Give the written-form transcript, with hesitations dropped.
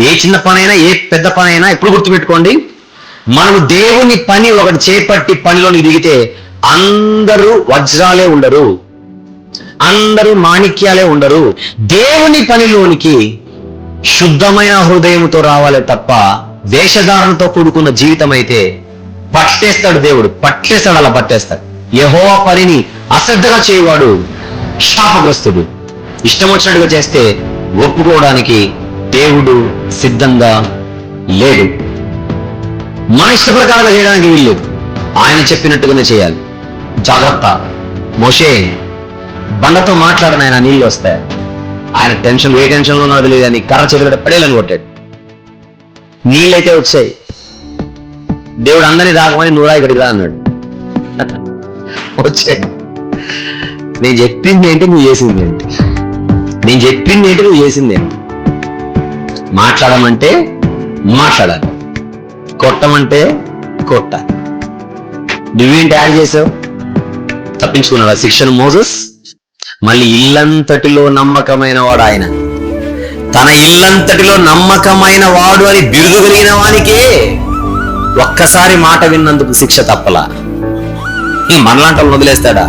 ఏ చిన్న పనైనా ఏ పెద్ద పనైనా ఎప్పుడు గుర్తుపెట్టుకోండి, మనం దేవుని పని ఒకటి చేపట్టి పనిలోని దిగితే అందరూ వజ్రాలే ఉండరు, అందరూ మాణిక్యాలే ఉండరు. దేవుని పనిలోనికి శుద్ధమైన హృదయంతో రావాలి తప్ప వేషధారణతో కూడుకున్న జీవితం అయితే పట్టేస్తాడు దేవుడు, పట్టేస్తాడు, అలా పట్టేస్తాడు. యెహోవా పనిని అశ్రద్ధగా చేయవాడు శాపగ్రస్తుడు. ఇష్టం వచ్చినట్టుగా చేస్తే ఒప్పుకోవడానికి దేవుడు సిద్ధంగా లేడు. మన ఇష్ట ప్రకారంగా చేయడానికి వీల్లేదు, ఆయన చెప్పినట్టుగానే చేయాలి. జాగ్రత్త, మోషే బండతో మాట్లాడిన ఆయన నీళ్ళు వస్తాయి. ఆయన టెన్షన్, ఏ టెన్షన్లో ఉన్నది లేదని కర్ర చేతులు పడేయాలని కొట్టాడు, నీళ్ళైతే వచ్చాయి. దేవుడు అందరినీ రాకమని నువ్వు ఇక్కడికి రా అన్నాడు. వచ్చాయి. నేను చెప్పింది ఏంటి, నువ్వు చేసింది ఏంటి? నేను చెప్పింది ఏంటి, నువ్వు చేసింది ఏంటి? మాట్లాడమంటే మాట్లాడాలి, కొట్టమంటే కొట్టాలి. నువ్వేంటి యాడ్ చేసావు? తప్పించుకున్నాడు ఆ శిక్షను మోసెస్. మళ్ళీ ఇల్లంతటిలో నమ్మకమైన వాడు ఆయన. తన ఇల్లంతటిలో నమ్మకమైన వాడు అని బిరుదు కలిగిన వానికే ఒక్కసారి మాట విన్నందుకు శిక్ష తప్పలా. మనలాంటి వదిలేస్తాడా?